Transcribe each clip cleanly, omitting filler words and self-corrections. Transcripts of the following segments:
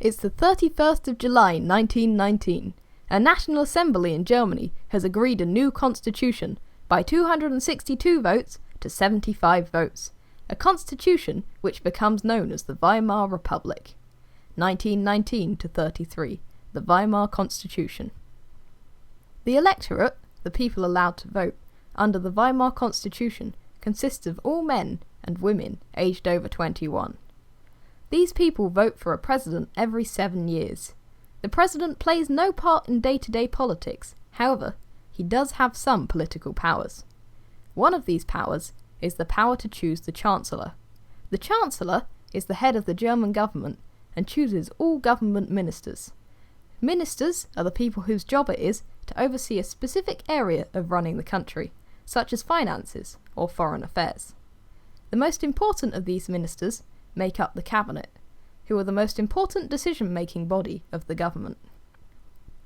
It's the 31st of July 1919. A National Assembly in Germany has agreed a new constitution by 262 votes to 75 votes. A constitution which becomes known as the Weimar Republic. 1919 to 33. The Weimar Constitution. The electorate, the people allowed to vote, under the Weimar Constitution consists of all men and women aged over 21. These people vote for a president every 7 years. The president plays no part in day-to-day politics, however, he does have some political powers. One of these powers is the power to choose the Chancellor. The Chancellor is the head of the German government and chooses all government ministers. Ministers are the people whose job it is to oversee a specific area of running the country, such as finances or foreign affairs. The most important of these ministers make up the cabinet, who are the most important decision-making body of the government.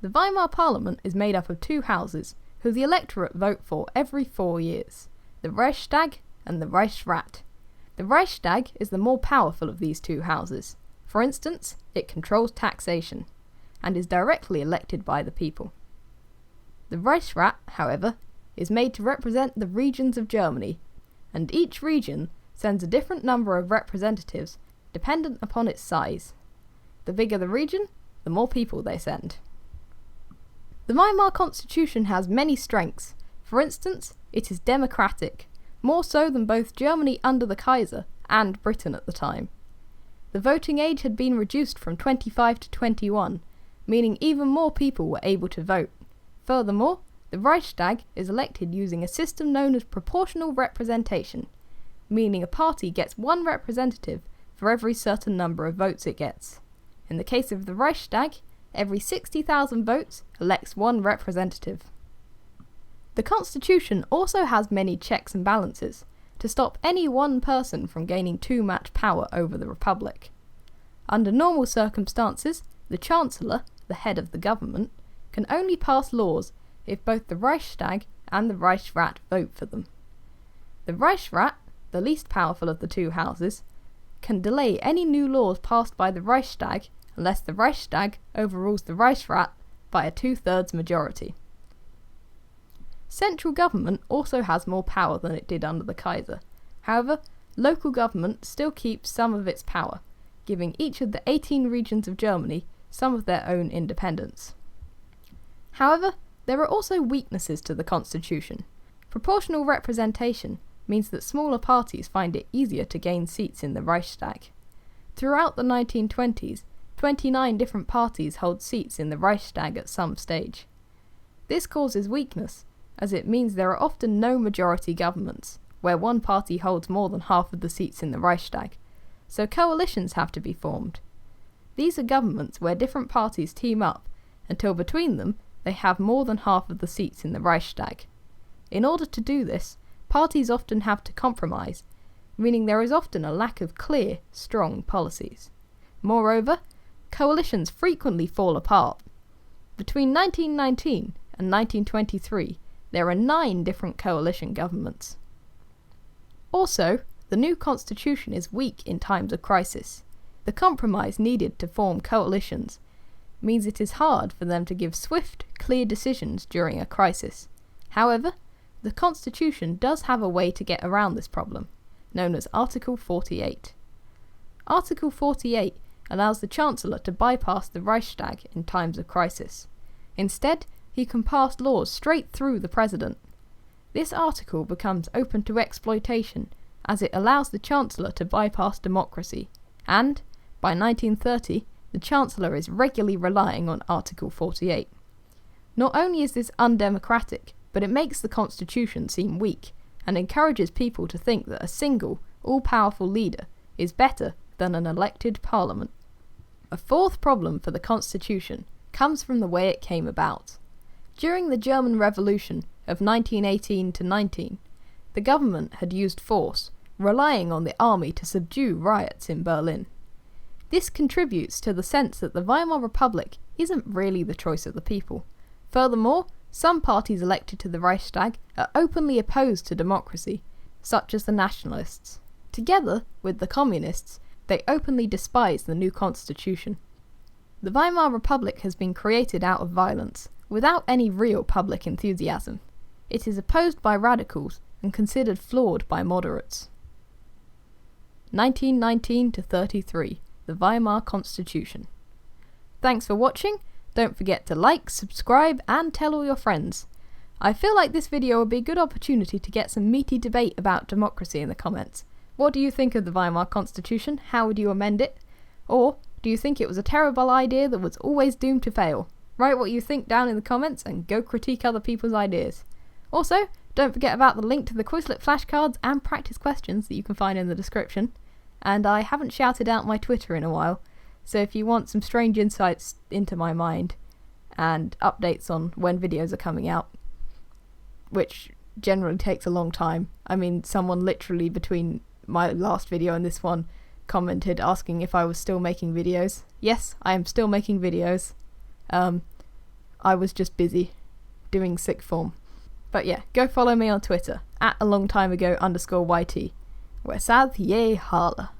The Weimar Parliament is made up of two houses, who the electorate vote for every 4 years, the Reichstag and the Reichsrat. The Reichstag is the more powerful of these two houses. For instance, it controls taxation, and is directly elected by the people. The Reichsrat, however, is made to represent the regions of Germany, and each region sends a different number of representatives dependent upon its size. The bigger the region, the more people they send. The Weimar Constitution has many strengths. For instance, it is democratic, more so than both Germany under the Kaiser and Britain at the time. The voting age had been reduced from 25 to 21, meaning even more people were able to vote. Furthermore, the Reichstag is elected using a system known as proportional representation, meaning a party gets one representative for every certain number of votes it gets. In the case of the Reichstag, every 60,000 votes elects one representative. The constitution also has many checks and balances to stop any one person from gaining too much power over the republic. Under normal circumstances, the Chancellor, the head of the government, can only pass laws if both the Reichstag and the Reichsrat vote for them. The Reichsrat, the least powerful of the two houses, can delay any new laws passed by the Reichstag unless the Reichstag overrules the Reichsrat by a 2/3 majority. Central government also has more power than it did under the Kaiser. However, local government still keeps some of its power, giving each of the 18 regions of Germany some of their own independence. However, there are also weaknesses to the constitution. Proportional representation means that smaller parties find it easier to gain seats in the Reichstag. Throughout the 1920s, 29 different parties hold seats in the Reichstag at some stage. This causes weakness, as it means there are often no majority governments, where one party holds more than half of the seats in the Reichstag, so coalitions have to be formed. These are governments where different parties team up, until between them they have more than half of the seats in the Reichstag. In order to do this, parties often have to compromise, meaning there is often a lack of clear, strong policies. Moreover, coalitions frequently fall apart. Between 1919 and 1923, there are 9 different coalition governments. Also, the new constitution is weak in times of crisis. The compromise needed to form coalitions means it is hard for them to give swift, clear decisions during a crisis. However, the Constitution does have a way to get around this problem, known as Article 48. Article 48 allows the Chancellor to bypass the Reichstag in times of crisis. Instead, he can pass laws straight through the President. This article becomes open to exploitation as it allows the Chancellor to bypass democracy, and, by 1930, the Chancellor is regularly relying on Article 48. Not only is this undemocratic, but it makes the Constitution seem weak, and encourages people to think that a single, all-powerful leader is better than an elected parliament. A fourth problem for the Constitution comes from the way it came about. During the German Revolution of 1918 to 19, the government had used force, relying on the army to subdue riots in Berlin. This contributes to the sense that the Weimar Republic isn't really the choice of the people. Furthermore, some parties elected to the Reichstag are openly opposed to democracy, such as the nationalists. Together with the communists, they openly despise the new constitution. The Weimar Republic has been created out of violence, without any real public enthusiasm. It is opposed by radicals and considered flawed by moderates. 1919 to 33, the Weimar Constitution. Thanks for watching. Don't forget to like, subscribe, and tell all your friends. I feel like this video would be a good opportunity to get some meaty debate about democracy in the comments. What do you think of the Weimar Constitution? How would you amend it? Or do you think it was a terrible idea that was always doomed to fail? Write what you think down in the comments and go critique other people's ideas. Also, don't forget about the link to the Quizlet flashcards and practice questions that you can find in the description. And I haven't shouted out my Twitter in a while, so if you want some strange insights into my mind and updates on when videos are coming out, which generally takes a long time. I mean, someone literally between my last video and this one commented asking if I was still making videos. Yes, I am still making videos. I was just busy doing sixth form. But yeah, go follow me on Twitter, @alongtimeago_YT. Wesad ye hala.